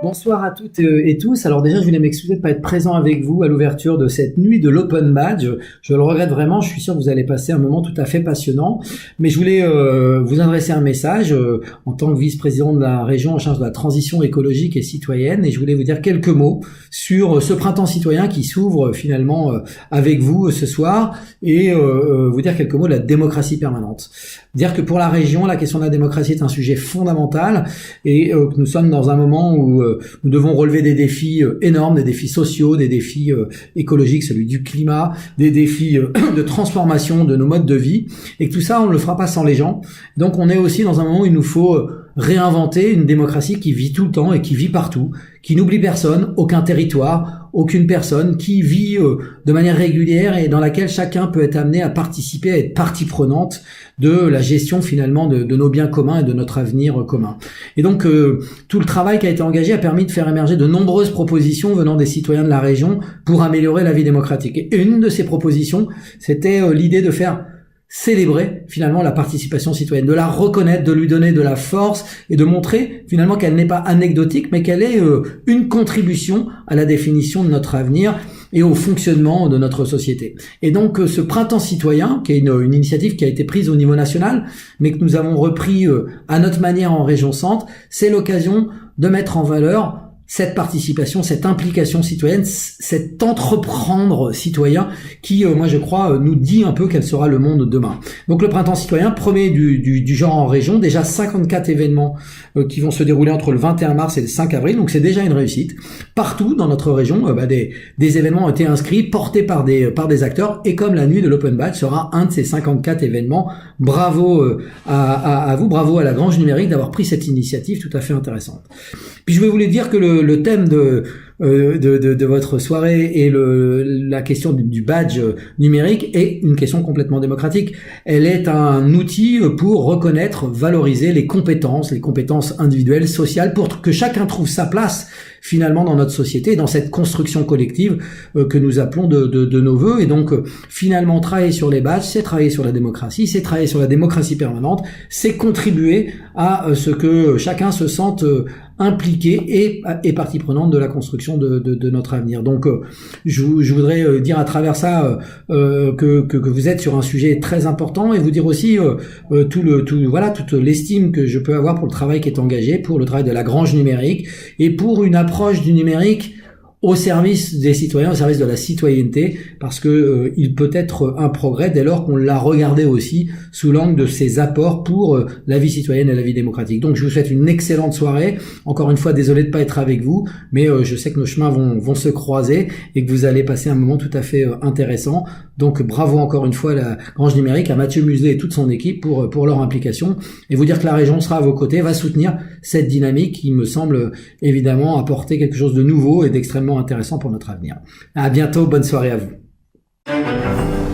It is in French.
Bonsoir à toutes et tous. Alors déjà, je voulais m'excuser de ne pas être présent avec vous à l'ouverture de cette nuit de l'Open Badge. Je le regrette vraiment. Je suis sûr que vous allez passer un moment tout à fait passionnant. Mais je voulais vous adresser un message en tant que vice-président de la région en charge de la transition écologique et citoyenne. Et je voulais vous dire quelques mots sur ce printemps citoyen qui s'ouvre finalement avec vous ce soir et vous dire quelques mots de la démocratie permanente. Dire que pour la région, la question de la démocratie est un sujet fondamental et que nous sommes dans un moment où nous devons relever des défis énormes, des défis sociaux, des défis écologiques, celui du climat, des défis de transformation de nos modes de vie, et que tout ça, on ne le fera pas sans les gens. Donc on est aussi dans un moment où il nous faut réinventer une démocratie qui vit tout le temps et qui vit partout, qui n'oublie personne, aucun territoire, aucune personne, qui vit de manière régulière et dans laquelle chacun peut être amené à participer, à être partie prenante de la gestion finalement de nos biens communs et de notre avenir commun. Et donc tout le travail qui a été engagé a permis de faire émerger de nombreuses propositions venant des citoyens de la région pour améliorer la vie démocratique. Et une de ces propositions, c'était l'idée de faire célébrer finalement la participation citoyenne, de la reconnaître, de lui donner de la force et de montrer finalement qu'elle n'est pas anecdotique mais qu'elle est une contribution à la définition de notre avenir et au fonctionnement de notre société. Et donc ce printemps citoyen, qui est une initiative qui a été prise au niveau national mais que nous avons repris à notre manière en région Centre, c'est l'occasion de mettre en valeur cette participation, cette implication citoyenne, cet entreprendre citoyen qui, moi je crois, nous dit un peu quel sera le monde demain. Donc le printemps citoyen, premier du genre en région, déjà 54 événements qui vont se dérouler entre le 21 mars et le 5 avril, donc c'est déjà une réussite. Partout dans notre région, des événements ont été inscrits, portés par des acteurs, et comme la nuit de l'Open Badge sera un de ces 54 événements, bravo à vous, bravo à la Grange Numérique d'avoir pris cette initiative tout à fait intéressante. Puis je vais vous dire que le thème de votre soirée et la question du badge numérique est une question complètement démocratique. Elle est un outil pour reconnaître, valoriser les compétences individuelles, sociales, pour que chacun trouve sa place finalement dans notre société, dans cette construction collective que nous appelons de nos voeux. Et donc finalement travailler sur les badges, c'est travailler sur la démocratie, c'est travailler sur la démocratie permanente, c'est contribuer à ce que chacun se sente impliqué et partie prenante de la construction de notre avenir. Donc je voudrais dire à travers ça que vous êtes sur un sujet très important et vous dire aussi toute l'estime que je peux avoir pour le travail qui est engagé, pour le travail de la Grange Numérique et pour une approche du numérique au service des citoyens, au service de la citoyenneté, parce que il peut être un progrès dès lors qu'on l'a regardé aussi sous l'angle de ses apports pour la vie citoyenne et la vie démocratique. Donc je vous souhaite une excellente soirée. Encore une fois, désolé de pas être avec vous, mais je sais que nos chemins vont se croiser et que vous allez passer un moment tout à fait intéressant. Donc bravo encore une fois à la Grange Numérique, à Mathieu Muselet et toute son équipe pour leur implication, et vous dire que la région sera à vos côtés, va soutenir cette dynamique qui me semble évidemment apporter quelque chose de nouveau et d'extrêmement intéressant pour notre avenir. À bientôt, bonne soirée à vous.